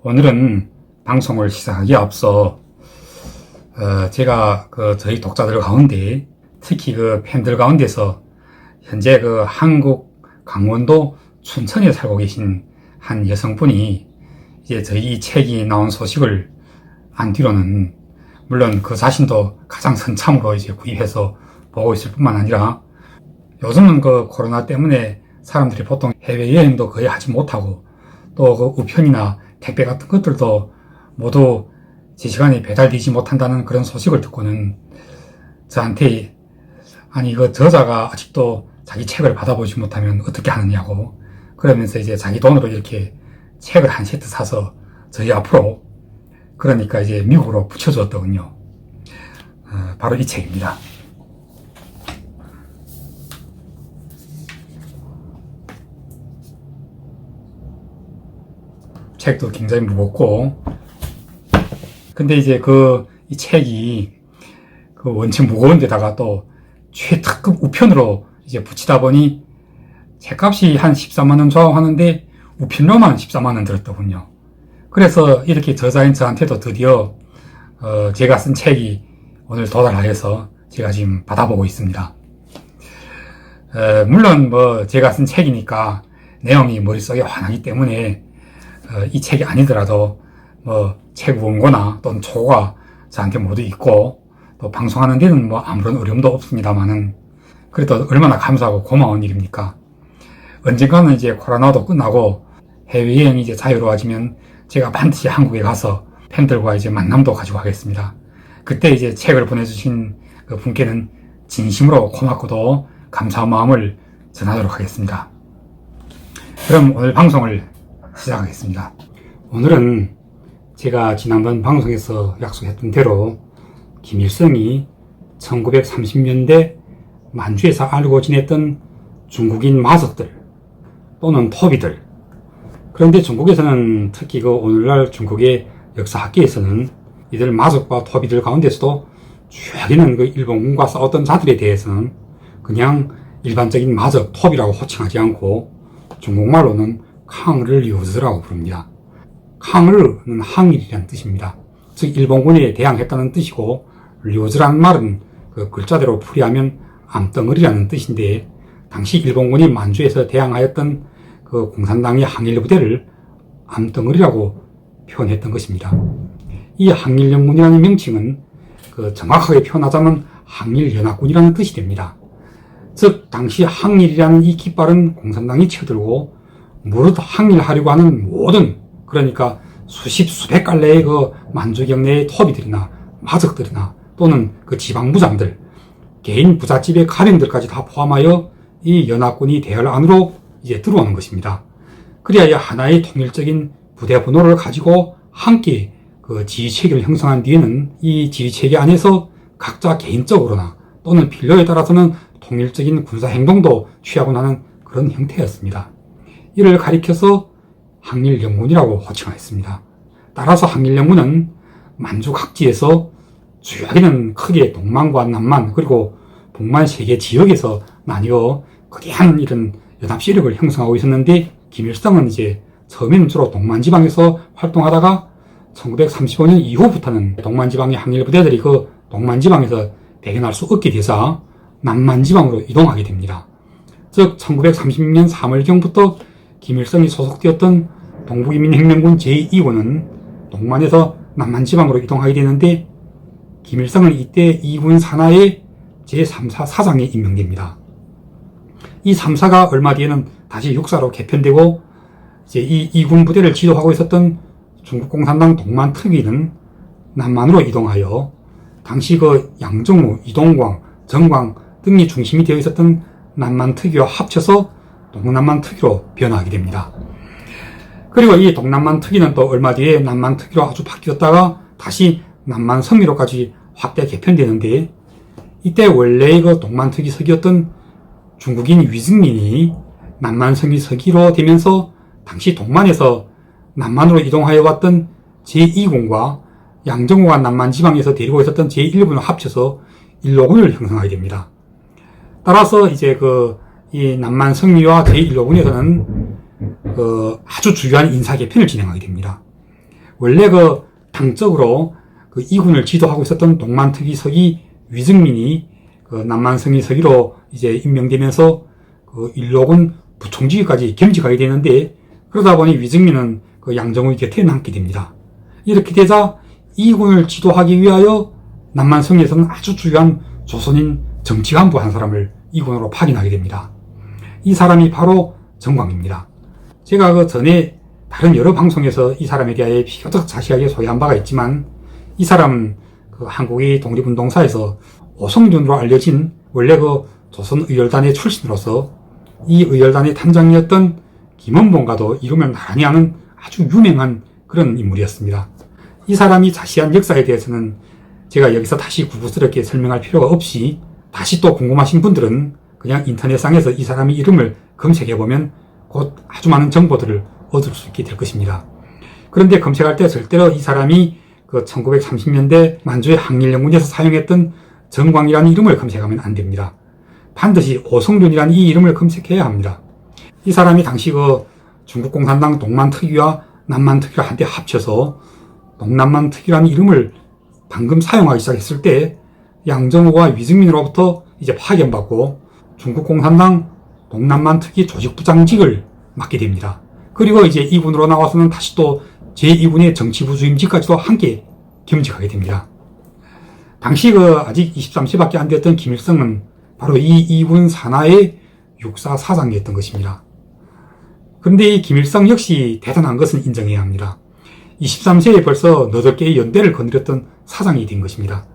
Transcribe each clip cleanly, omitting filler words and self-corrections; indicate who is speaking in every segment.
Speaker 1: 오늘은 방송을 시작하기에 앞서 제가 저희 독자들 가운데 특히 팬들 가운데서 현재 한국 강원도 춘천에 살고 계신 한 여성분이 이제 저희 이 책이 나온 소식을 안 뒤로는 물론 그 자신도 가장 선참으로 이제 구입해서 보고 있을 뿐만 아니라 요즘은 코로나 때문에 사람들이 보통 해외여행도 거의 하지 못하고 또 우편이나 택배 같은 것들도 모두 제 시간에 배달되지 못한다는 그런 소식을 듣고는 저한테 아니 저자가 아직도 자기 책을 받아보지 못하면 어떻게 하느냐고 그러면서 이제 자기 돈으로 이렇게 책을 한 세트 사서 저희 앞으로 그러니까 이제 미국으로 붙여주었더군요. 바로 이 책입니다. 책도 굉장히 무겁고 근데 이제 이 책이 원체 무거운 데다가 또 최특급 우편으로 이제 붙이다 보니 책값이 한 14만원 좌우하는데 우편료만 14만원 들었더군요. 그래서 이렇게 저자인 저한테도 드디어 제가 쓴 책이 오늘 도달하여서 제가 지금 받아보고 있습니다. 물론 제가 쓴 책이니까 내용이 머릿속에 환하기 때문에 이 책이 아니더라도 책 원고나 또는 초가 저한테 모두 있고 또 방송하는 데는 아무런 어려움도 없습니다만은 그래도 얼마나 감사하고 고마운 일입니까? 언젠가는 이제 코로나도 끝나고 해외여행이 이제 자유로워지면 제가 반드시 한국에 가서 팬들과 이제 만남도 가지고 하겠습니다. 그때 이제 책을 보내주신 분께는 진심으로 고맙고도 감사한 마음을 전하도록 하겠습니다. 그럼 오늘 방송을 시작하겠습니다. 오늘은 제가 지난번 방송에서 약속했던 대로 김일성이 1930년대 만주에서 알고 지냈던 중국인 마석들 또는 토비들, 그런데 중국에서는 특히 오늘날 중국의 역사학계에서는 이들 마석과 토비들 가운데서도 최악에는 일본군과 싸웠던 자들에 대해서는 그냥 일반적인 마석, 토비라고 호칭하지 않고 중국말로는 캉르리우즈라고 부릅니다. 캉르는 항일이라는 뜻입니다. 즉 일본군에 대항했다는 뜻이고 류즈라는 말은 글자대로 풀이하면 암덩어리라는 뜻인데 당시 일본군이 만주에서 대항하였던 공산당의 항일부대를 암덩어리라고 표현했던 것입니다. 이 항일연군이라는 명칭은 정확하게 표현하자면 항일연합군이라는 뜻이 됩니다. 즉 당시 항일이라는 이 깃발은 공산당이 쳐들고 무릇 항일하려고 하는 모든 그러니까 수백 갈래의 만주 경내의 토비들이나 마적들이나 또는 지방부장들, 개인 부잣집의 가령들까지 다 포함하여 이 연합군이 대열 안으로 이제 들어오는 것입니다. 그래야 하나의 통일적인 부대 번호를 가지고 함께 지휘체계를 형성한 뒤에는 이 지휘체계 안에서 각자 개인적으로나 또는 필요에 따라서는 통일적인 군사행동도 취하고 나는 그런 형태였습니다. 이를 가리켜서 항일연군이라고 호칭하였습니다. 따라서 항일연군은 만주 각지에서 주요하게는 크게 동만과 남만 그리고 북만 세 개 지역에서 나뉘어 거대한 이런 연합 세력을 형성하고 있었는데 김일성은 이제 처음에는 주로 동만지방에서 활동하다가 1935년 이후부터는 동만지방의 항일부대들이 동만지방에서 대견할 수 없게 돼서 남만지방으로 이동하게 됩니다. 즉 1930년 3월경부터 김일성이 소속되었던 동북인민혁명군 제2군은 동만에서 남만지방으로 이동하게 되는데 김일성은 이때 2군 산하의 제3사 사장에 임명됩니다. 이 3사가 얼마 뒤에는 다시 6사로 개편되고 이제 이 2군 부대를 지도하고 있었던 중국공산당 동만특위는 남만으로 이동하여 당시 양정우, 이동광, 정광 등이 중심이 되어 있었던 남만특위와 합쳐서 동남만특위로 변화하게 됩니다. 그리고 이 동남만특위는 또 얼마 뒤에 남만특위로 아주 바뀌었다가 다시 남만성위로까지 확대 개편되는데 이때 원래의 동만특위 서기였던 중국인 위증민이 남만성위 서기로 되면서 당시 동만에서 남만으로 이동하여 왔던 제2군과 양정우가 남만지방에서 데리고 있었던 제1군을 합쳐서 1로군을 형성하게 됩니다. 따라서 이제 이 남만성위와 제1로군에서는 아주 중요한 인사 개편을 진행하게 됩니다. 원래 당적으로 이군을 지도하고 있었던 동만특위 서기 위증민이 남만성의 서기로 이제 임명되면서 일록은 부총지까지 겸직하게 되는데, 그러다 보니 위증민은 양정우의 곁에 남게 됩니다. 이렇게 되자 이군을 지도하기 위하여 남만성에서는 아주 중요한 조선인 정치 간부 한 사람을 이군으로 파견하게 됩니다. 이 사람이 바로 정광입니다. 제가 전에 다른 여러 방송에서 이 사람에 대하여 비교적 자세하게 소개한 바가 있지만, 이 사람은 한국의 독립운동사에서 오성준으로 알려진 원래 조선의열단의 출신으로서 이 의열단의 단장이었던 김원봉과도 이루면 나란히 하는 아주 유명한 그런 인물이었습니다. 이 사람이 자세한 역사에 대해서는 제가 여기서 다시 구구스럽게 설명할 필요가 없이, 다시 또 궁금하신 분들은 그냥 인터넷상에서 이 사람의 이름을 검색해보면 곧 아주 많은 정보들을 얻을 수 있게 될 것입니다. 그런데 검색할 때 절대로 이 사람이 1930년대 만주의 항일연군에서 사용했던 정광이라는 이름을 검색하면 안 됩니다. 반드시 오성준이라는 이 이름을 검색해야 합니다. 이 사람이 당시 중국공산당 동만특위와 남만특위를 한데 합쳐서 동남만특위라는 이름을 방금 사용하기 시작했을 때 양정우와 위증민으로부터 이제 파견받고 중국공산당 동남만특위 조직부장직을 맡게 됩니다. 그리고 이제 이군으로 나와서는 다시 또 제2군의 정치부 주임직까지도 함께 겸직하게 됩니다. 당시 아직 23세밖에 안 되었던 김일성은 바로 이 2군 산하의 육사 사장이었던 것입니다. 그런데 이 김일성 역시 대단한 것은 인정해야 합니다. 23세에 벌써 8개의 연대를 거느렸던 사장이 된 것입니다.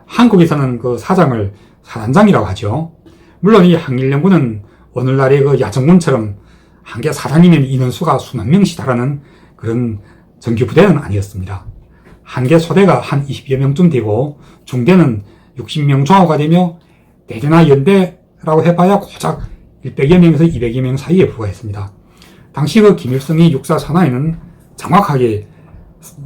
Speaker 1: 한국에서는 사장을 사단장이라고 하죠. 물론 이 항일연군은 오늘날의 야정군처럼 한 개 사단이면 인원수가 수만 명씩 달하는 그런 정규 부대는 아니었습니다. 한 개 소대가 한 20여 명쯤 되고, 중대는 60명 좌우가 되며, 대대나 연대라고 해봐야 고작 100여 명에서 200여 명 사이에 불과했습니다. 당시 김일성의 육사 산하에는 정확하게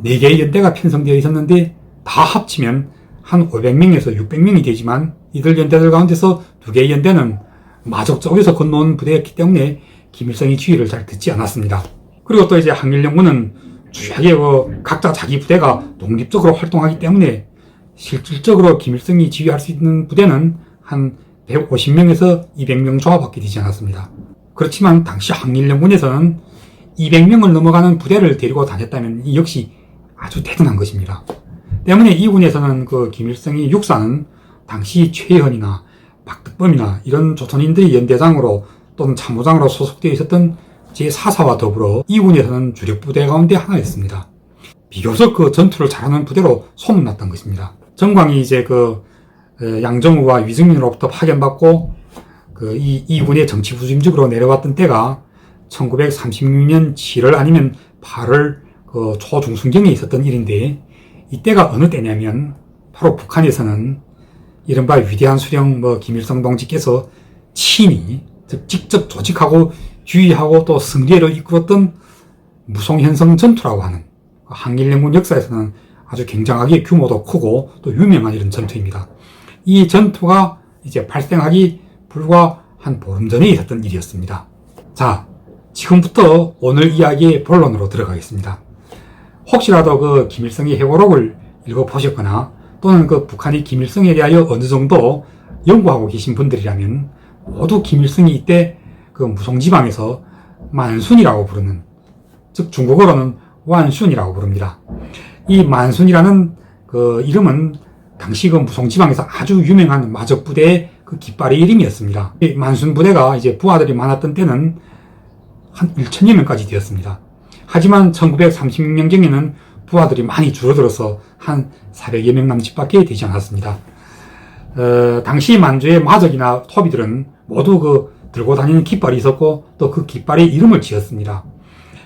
Speaker 1: 4개의 연대가 편성되어 있었는데, 다 합치면 한 500명에서 600명이 되지만, 이들 연대들 가운데서 2개의 연대는 마적 쪽에서 건너온 부대였기 때문에 김일성이 지휘를 잘 듣지 않았습니다. 그리고 또 이제 항일연군은 주요하게 각자 자기 부대가 독립적으로 활동하기 때문에 실질적으로 김일성이 지휘할 수 있는 부대는 한 150명에서 200명 조합밖에 되지 않았습니다. 그렇지만 당시 항일연군에서는 200명을 넘어가는 부대를 데리고 다녔다면 이 역시 아주 대단한 것입니다. 때문에 이 군에서는 김일성의 육사는 당시 최현이나 박덕범이나 이런 조선인들이 연대장으로 또는 참모장으로 소속되어 있었던 제4사와 더불어 이 군에서는 주력 부대 가운데 하나였습니다. 비교적 전투를 잘하는 부대로 소문났던 것입니다. 정광이 이제 양정우와 위증민으로부터 파견받고 이 군의 정치부주임직으로 내려왔던 때가 1936년 7월 아니면 8월 초중순경에 있었던 일인데, 이때가 어느 때냐면 바로 북한에서는 이른바 위대한 수령 김일성 동지께서 친히 즉 직접 조직하고 주의하고 또 승리를 이끌었던 무송현성 전투라고 하는 항일연군 역사에서는 아주 굉장하게 규모도 크고 또 유명한 이런 전투입니다. 이 전투가 이제 발생하기 불과 한 보름 전에 있었던 일이었습니다. 자, 지금부터 오늘 이야기의 본론으로 들어가겠습니다. 혹시라도 김일성의 회고록을 읽어보셨거나 또는 북한이 김일성에 대하여 어느 정도 연구하고 계신 분들이라면 모두 김일성이 이때 무송지방에서 만순이라고 부르는, 즉 중국어로는 완순이라고 부릅니다. 이 만순이라는 이름은 당시 무송지방에서 아주 유명한 마적부대의 깃발의 이름이었습니다. 이 만순 부대가 이제 부하들이 많았던 때는 한 1,000여 명까지 되었습니다. 하지만 1936년경에는 부하들이 많이 줄어들어서 한 400여 명 남짓밖에 되지 않았습니다. 당시 만주의 마적이나 토비들은 모두 들고 다니는 깃발이 있었고, 또 그 깃발의 이름을 지었습니다.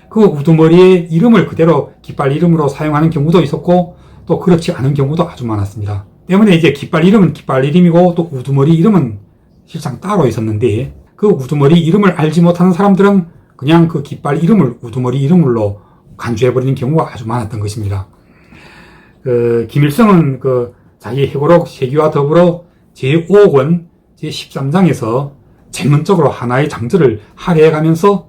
Speaker 1: 그 우두머리의 이름을 그대로 깃발 이름으로 사용하는 경우도 있었고, 또 그렇지 않은 경우도 아주 많았습니다. 때문에 이제 깃발 이름은 깃발 이름이고, 또 우두머리 이름은 실상 따로 있었는데, 그 우두머리 이름을 알지 못하는 사람들은 그냥 그 깃발 이름을 우두머리 이름으로 간주해버리는 경우가 아주 많았던 것입니다. 김일성은 자기 회고록 세기와 더불어 제5권 제13장에서 전문적으로 하나의 장들을 할애해가면서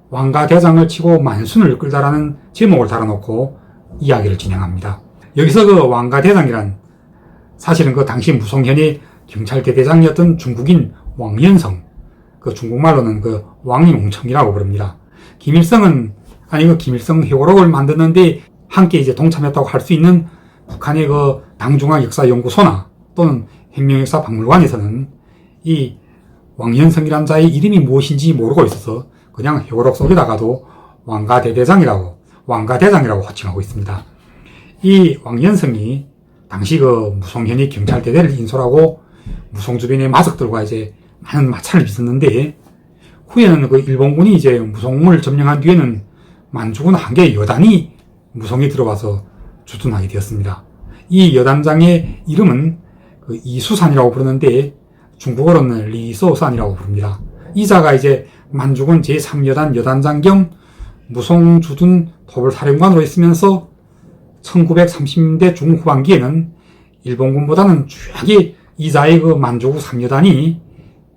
Speaker 1: 왕과 대장을 치고 만순을 끌다라는 제목을 달아놓고 이야기를 진행합니다. 여기서 그 왕가대장이란 사실은 그 당시 무송현의 경찰대대장이었던 중국인 왕연성, 그 중국말로는 그 왕용청이라고 부릅니다. 김일성은 그 김일성 회고록을 만드는데 함께 이제 동참했다고 할 수 있는 북한의 그 당중앙역사연구소나 또는 혁명역사박물관에서는 이 왕연성이란 자의 이름이 무엇인지 모르고 있어서 그냥 회고록 속에다가도 왕가대장이라고 호칭하고 있습니다. 이 왕연성이 당시 그 무송현의 경찰대대를 인솔하고 무송 주변의 마적들과 이제 많은 마찰을 빚었는데, 후에는 그 일본군이 이제 무송을 점령한 뒤에는 만주군 한 개의 여단이 무송에 들어와서 주둔하게 되었습니다. 이 여단장의 이름은 그 이수산이라고 부르는데 중국어로는 리소산이라고 부릅니다. 이 자가 이제 만주군 제3여단 여단장 겸 무송 주둔 토벌사령관으로 있으면서 1930년대 중후반기에는 일본군보다는 추하게 이 자의 그 만주군 3여단이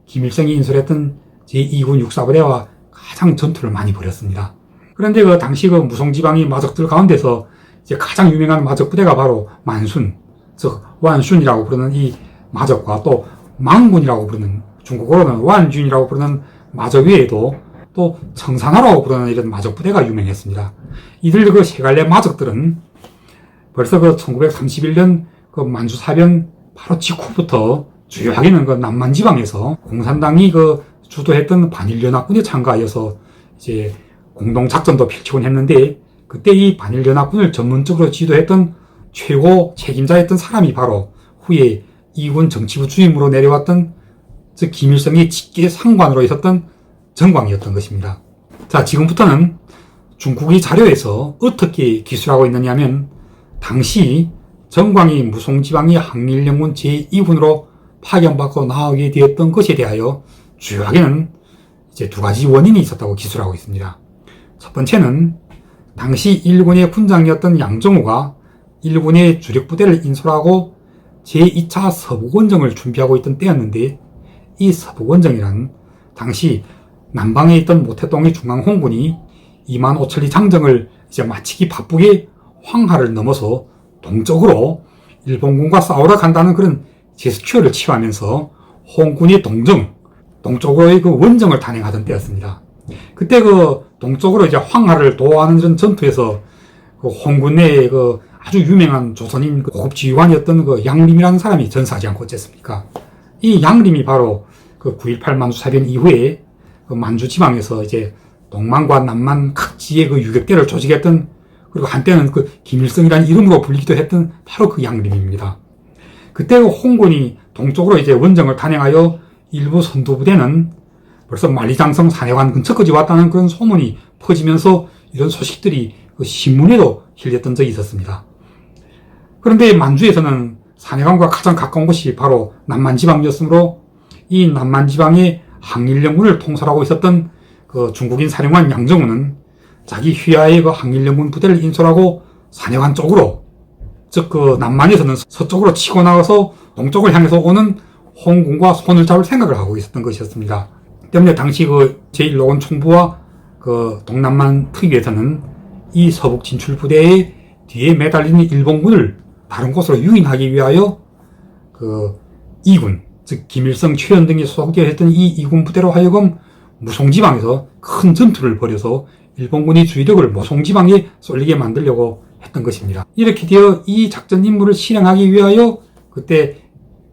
Speaker 1: 김일성이 인솔했던 제2군 육사부대와 가장 전투를 많이 벌였습니다. 그런데 그 당시 그 무송지방의 마적들 가운데서 이제 가장 유명한 마적부대가 바로 만순, 즉 완순이라고 부르는 이 마적과 또 망군이라고 부르는, 중국어로는 완준이라고 부르는 마적 외에도 또 청산호라고 부르는 이런 마적부대가 유명했습니다. 이들 그 세 갈래 마적들은 벌써 그 1931년 그 만주사변 바로 직후부터 주요하게는 그 남만지방에서 공산당이 그 주도했던 반일연합군에 참가하여서 이제 공동작전도 펼치곤 했는데, 그때 이 반일연합군을 전문적으로 지도했던 최고 책임자였던 사람이 바로 후에 2군 정치부 주임으로 내려왔던 즉 김일성의 직계 상관으로 있었던 정광이었던 것입니다. 자, 지금부터는 중국의 자료에서 어떻게 기술하고 있느냐면, 당시 정광이 무송지방의 항일연군 제2군으로 파견받고 나오게 되었던 것에 대하여 주요하게는 이제 두 가지 원인이 있었다고 기술하고 있습니다. 첫 번째는 당시 1군의 군장이었던 양정우가 1군의 주력부대를 인솔하고 제2차 서북원정을 준비하고 있던 때였는데, 이 서북원정이란 당시 남방에 있던 모태동의 중앙홍군이 2만 5천리 장정을 이제 마치기 바쁘게 황하를 넘어서 동쪽으로 일본군과 싸우러 간다는 그런 제스처를 취하면서 홍군이 동쪽으로의 그 원정을 단행하던 때였습니다. 그때 그 동쪽으로 이제 황하를 도하는 그런 전투에서 그 홍군 내에 그 아주 유명한 조선인 고급 지휘관이었던 그 양림이라는 사람이 전사하지 않고 어쨌습니까? 이 양림이 바로 그 9.18 만주사변 이후에 그 만주 지방에서 이제 동만과 남만 각지의 그 유격대를 조직했던, 그리고 한때는 그 김일성이라는 이름으로 불리기도 했던 바로 그 양림입니다. 그때 그 홍군이 동쪽으로 이제 원정을 단행하여 일부 선두부대는 벌써 만리장성 산해관 근처까지 왔다는 그런 소문이 퍼지면서 이런 소식들이 그 신문에도 실렸던 적이 있었습니다. 그런데 만주에서는 산해관과 가장 가까운 곳이 바로 남만지방이었으므로 이 남만지방의 항일연군을 통솔하고 있었던 그 중국인 사령관 양정우는 자기 휘하의 그 항일연군 부대를 인솔하고 산해관 쪽으로, 즉 그 남만에서는 서쪽으로 치고 나가서 동쪽을 향해서 오는 홍군과 손을 잡을 생각을 하고 있었던 것이었습니다. 때문에 당시 그 제1로군 총부와 그 동남만 특위에서는 이 서북 진출 부대의 뒤에 매달리는 일본군을 다른 곳으로 유인하기 위하여 그 2군, 즉 김일성, 최현 등이 소속되었던 이 2군 부대로 하여금 무송지방에서 큰 전투를 벌여서 일본군의 주의력을 무송지방에 쏠리게 만들려고 했던 것입니다. 이렇게 되어 이 작전 임무를 실행하기 위하여 그때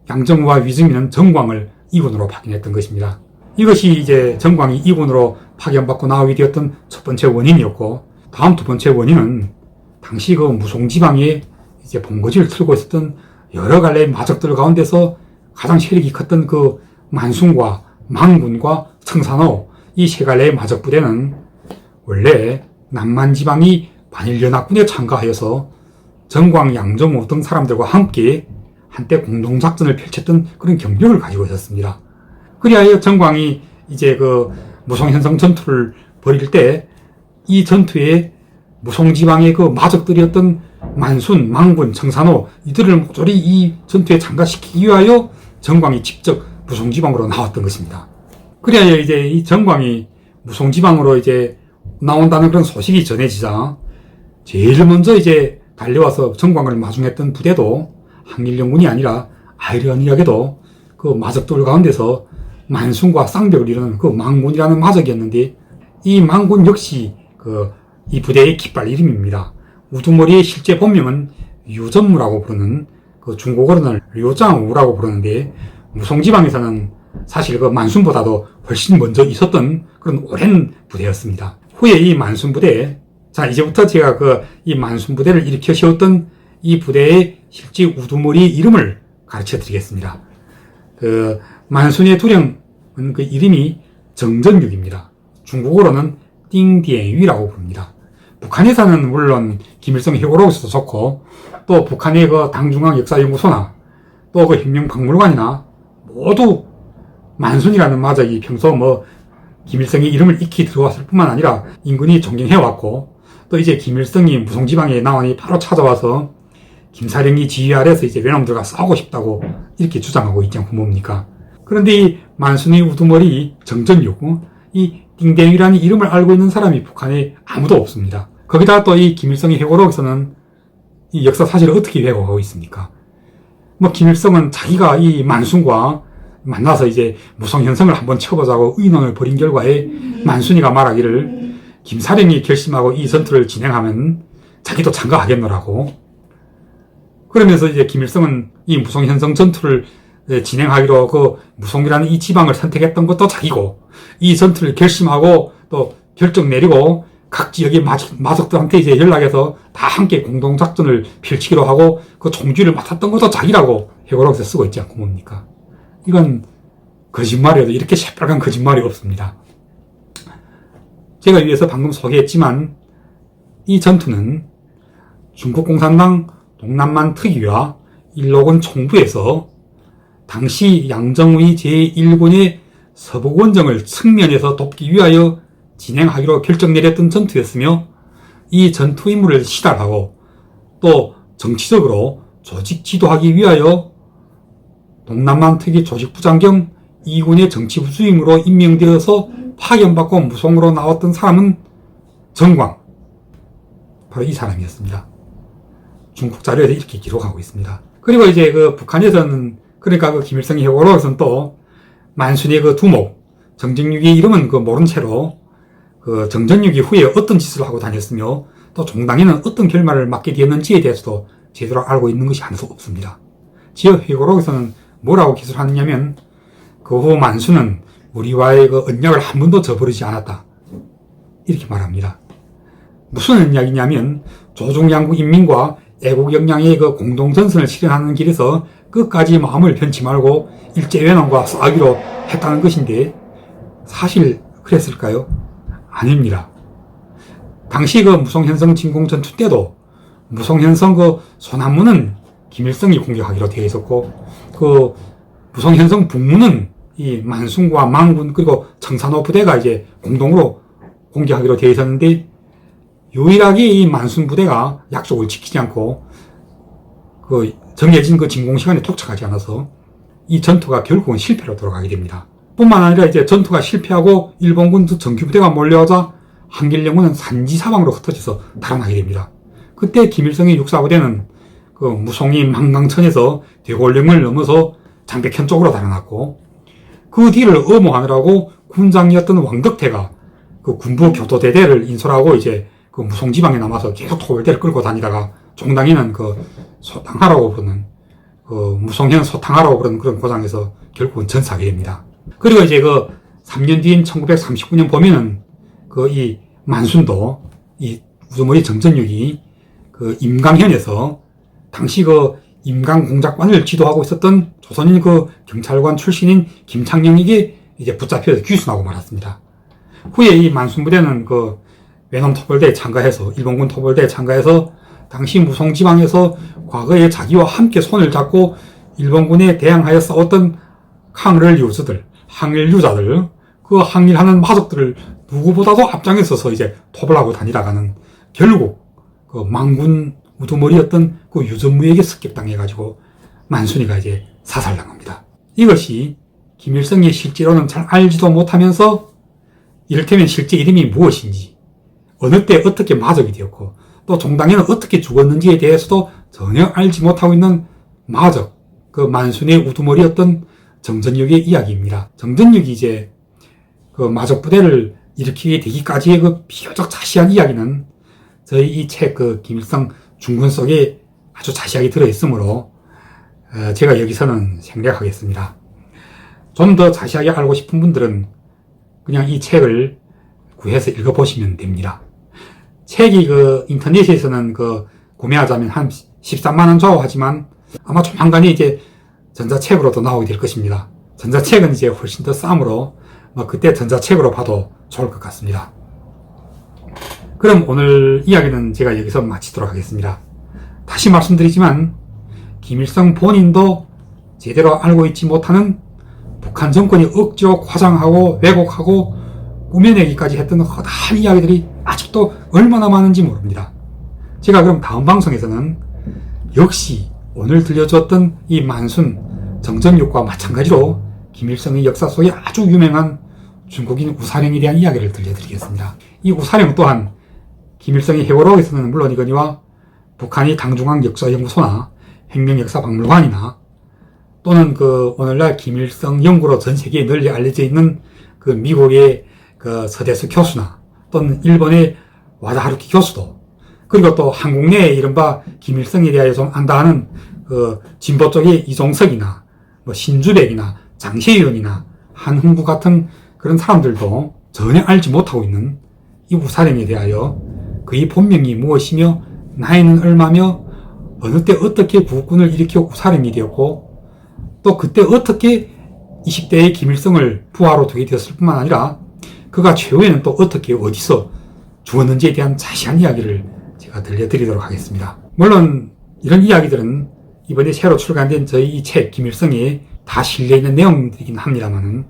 Speaker 1: 양정우와 위증민은 정광을 2군으로 파견했던 것입니다. 이것이 이제 정광이 2군으로 파견받고 나오게 되었던 첫 번째 원인이었고, 다음 두 번째 원인은 당시 그 무송지방에 이제 본거지를 틀고 있었던 여러 갈래 마적들 가운데서 가장 세력이 컸던 그 만순과 망군과 청산호, 이 세 갈래의 마적부대는 원래 남만지방이 반일연합군에 참가하여서 정광, 양정우 등 사람들과 함께 한때 공동작전을 펼쳤던 그런 경력을 가지고 있었습니다. 그리하여 정광이 이제 그 무송현성 전투를 벌일 때 이 전투에 무송지방의 그 마적들이었던 만순, 망군, 청산호 이들을 모조리 이 전투에 참가시키기 위하여 정광이 직접 무송지방으로 나왔던 것입니다. 그리하여 이제 이 정광이 무송지방으로 이제 나온다는 그런 소식이 전해지자 제일 먼저 이제 달려와서 정광을 마중했던 부대도 항일연군이 아니라 아이러니하게도 그 마적들 가운데서 만순과 쌍벽을 이루는 그 망군이라는 마적이었는데, 이 망군 역시 이 부대의 깃발 이름입니다. 우두머리의 실제 본명은 유전무라고 부르는, 중국어로는 류장우라고 부르는데, 무송지방에서는 사실 만순보다도 훨씬 먼저 있었던 그런 오랜 부대였습니다. 후에 이 만순부대, 자, 이제부터 제가 이 만순부대를 일으켜 세웠던 이 부대의 실제 우두머리 이름을 가르쳐 드리겠습니다. 만순의 두령은 이름이 정전육입니다. 중국어로는 띵디엔위라고 부릅니다. 북한에서는 물론 김일성 회고록에서도 좋고, 또 북한의 당중앙 역사연구소나 또 혁명박물관이나 모두 만순이라는 마적이 평소 김일성의 이름을 익히 들어왔을 뿐만 아니라 인근이 존경해왔고, 또 이제 김일성이 무송지방에 나오니 바로 찾아와서 김사령이 지휘 아래서 이제 외놈들과 싸우고 싶다고 이렇게 주장하고 있지 않고 뭡니까? 그런데 이 만순의 우두머리 정전육, 이 띵댕이라는 이름을 알고 있는 사람이 북한에 아무도 없습니다. 거기다가 또 이 김일성의 회고록에서는 이 역사 사실을 어떻게 왜곡하고 있습니까? 김일성은 자기가 이 만순과 만나서 이제 무송현성을 한번 쳐보자고 의논을 벌인 결과에 만순이가 말하기를 김사령이 결심하고 이 전투를 진행하면 자기도 참가하겠노라고. 그러면서 이제 김일성은 이 무송현성 전투를 진행하기로 무송이라는 이 지방을 선택했던 것도 자기고, 이 전투를 결심하고 또 결정 내리고 각 지역의 마적들한테 이제 연락해서 다 함께 공동작전을 펼치기로 하고 그 총주를 맡았던 것도 자기라고 회고록에서 쓰고 있지 않고 뭡니까? 이건 거짓말이어도 이렇게 새빨간 거짓말이 없습니다. 제가 위에서 방금 소개했지만 이 전투는 중국 공산당 동남만 특위와 일로군 총부에서 당시 양정의 제1군의 서북원정을 측면에서 돕기 위하여 진행하기로 결정 내렸던 전투였으며, 이 전투 임무를 시달하고 또 정치적으로 조직 지도하기 위하여 동남만 특위 조직부장경 2군의 정치부수임으로 임명되어서 파견받고 무송으로 나왔던 사람은 정광, 바로 이 사람이었습니다. 중국 자료에서 이렇게 기록하고 있습니다. 그리고 이제 북한에서는, 그러니까 김일성의 회고록에서는 또 만순의 두목 정전육의 이름은 모른 채로 정전육이 후에 어떤 짓을 하고 다녔으며 또 종당에는 어떤 결말을 맞게 되었는지에 대해서도 제대로 알고 있는 것이 하나도 없습니다. 지역 회고록에서는 뭐라고 기술하느냐면, 그 후 만순은 우리와의 언약을 한 번도 저버리지 않았다, 이렇게 말합니다. 무슨 언약이냐면, 조중양국 인민과 애국 역량의 공동전선을 실현하는 길에서 끝까지 마음을 변치 말고 일제외놈과 싸우기로 했다는 것인데, 사실 그랬을까요? 아닙니다. 당시 무송현성 진공전투 때도 무송현성 소남문은 김일성이 공격하기로 되어 있었고, 무송현성 북문은 이 만순과 망군 그리고 청산호 부대가 이제 공동으로 공격하기로 되어 있었는데, 유일하게 이 만순 부대가 약속을 지키지 않고 정해진 진공 시간에 도착하지 않아서 이 전투가 결국은 실패로 돌아가게 됩니다. 뿐만 아니라 이제 전투가 실패하고 일본군 정규부대가 몰려오자 한길연군은 산지사방으로 흩어져서 달아나게 됩니다. 그때 김일성의 육사부대는 무송이 망강천에서 대골령을 넘어서 장백현 쪽으로 달아났고, 그 뒤를 엄호하느라고 군장이었던 왕덕태가 군부 교도대대를 인솔하고 이제 무송지방에 남아서 계속 토벌대를 끌고 다니다가 종당에는 소탕하라고 부르는 무송현 소탕하라고 부르는 그런 고장에서 결국은 전사하게 됩니다. 그리고 이제 3년 뒤인 1939년 보면은 이 만순도 이 우두머리 정전육이 임강현에서 당시 임강 공작관을 지도하고 있었던 조선인 경찰관 출신인 김창영에게 이제 붙잡혀서 귀순하고 말았습니다. 후에 이 만순부대는 외놈 토벌대에 참가해서, 일본군 토벌대에 참가해서 당시 무송지방에서 과거에 자기와 함께 손을 잡고 일본군에 대항하여 싸웠던 항일 유자들, 항일하는 마족들을 누구보다도 앞장에 서서 이제 토벌하고 다니다가는 결국 망군 우두머리였던 유전무에게 습격당해가지고 만순이가 이제 사살당합니다. 이것이 김일성이 실제로는 잘 알지도 못하면서 이를테면 실제 이름이 무엇인지, 어느 때 어떻게 마적이 되었고, 또 종당에는 어떻게 죽었는지에 대해서도 전혀 알지 못하고 있는 마적, 그 만순의 우두머리였던 정전역의 이야기입니다. 정전역이 이제 그 마적 부대를 일으키게 되기까지의 그 비교적 자세한 이야기는 저희 이 책 그 김일성 중군 속에 아주 자세하게 들어있으므로 제가 여기서는 생략하겠습니다. 좀 더 자세하게 알고 싶은 분들은 그냥 이 책을 구해서 읽어보시면 됩니다. 책이 그 인터넷에서는 그 구매하자면 한 13만원 좌우하지만 아마 조만간에 이제 전자책으로도 나오게 될 것입니다. 전자책은 이제 훨씬 더 싸므로 그때 전자책으로 봐도 좋을 것 같습니다. 그럼 오늘 이야기는 제가 여기서 마치도록 하겠습니다. 다시 말씀드리지만 김일성 본인도 제대로 알고 있지 못하는 북한 정권이 억지로 과장하고 왜곡하고 꾸며내기까지 했던 허다한 이야기들이 아직도 얼마나 많은지 모릅니다. 제가 그럼 다음 방송에서는 역시 오늘 들려주었던 이 만순 정전육과 마찬가지로 김일성의 역사 속에 아주 유명한 중국인 우사령에 대한 이야기를 들려드리겠습니다. 이 우사령 또한 김일성의 해고록에서는 물론이거니와 북한의 당중앙 역사연구소나 혁명역사박물관이나 또는 그 오늘날 김일성 연구로 전 세계에 널리 알려져 있는 그 미국의 그 서대수 교수나 또는 일본의 와다하루키 교수도 그리고 또 한국 내에 이른바 김일성에 대하여 좀 안다 하는 그 진보 쪽의 이종석이나 뭐 신주백이나 장시윤이나 한흥부 같은 그런 사람들도 전혀 알지 못하고 있는 이 우사령에 대하여 그의 본명이 무엇이며 나이는 얼마며 어느 때 어떻게 국군을 일으켜 우사령이 되었고 또 그때 어떻게 20대의 김일성을 부하로 두게 되었을 뿐만 아니라 그가 최후에는 또 어떻게 어디서 죽었는지에 대한 자세한 이야기를 제가 들려드리도록 하겠습니다. 물론 이런 이야기들은 이번에 새로 출간된 저희 이 책 김일성에 다 실려있는 내용들이긴 합니다만은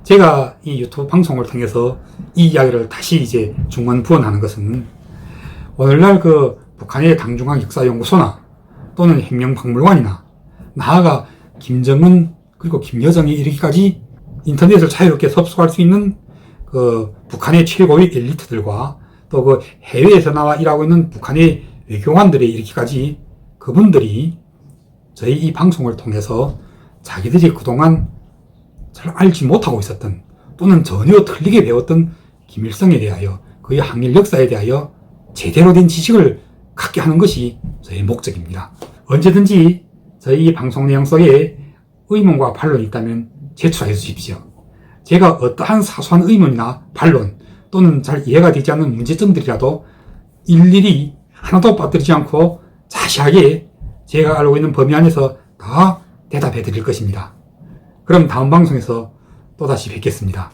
Speaker 1: 제가 이 유튜브 방송을 통해서 이 이야기를 다시 이제 중원부원하는 것은 오늘날 그 북한의 당중앙 역사연구소나 또는 혁명박물관이나 나아가 김정은 그리고 김여정에 이르기까지 인터넷을 자유롭게 접속할 수 있는 그 북한의 최고의 엘리트들과 또 그 해외에서 나와 일하고 있는 북한의 외교관들에 이르기까지 그분들이 저희 이 방송을 통해서 자기들이 그동안 잘 알지 못하고 있었던 또는 전혀 틀리게 배웠던 김일성에 대하여 그의 항일 역사에 대하여 제대로 된 지식을 갖게 하는 것이 저의 목적입니다. 언제든지 저희 이 방송 내용 속에 의문과 반론이 있다면 제출해 주십시오. 제가 어떠한 사소한 의문이나 반론 또는 잘 이해가 되지 않는 문제점들이라도 일일이 하나도 빠뜨리지 않고 자세하게 제가 알고 있는 범위 안에서 다 대답해 드릴 것입니다. 그럼 다음 방송에서 또다시 뵙겠습니다.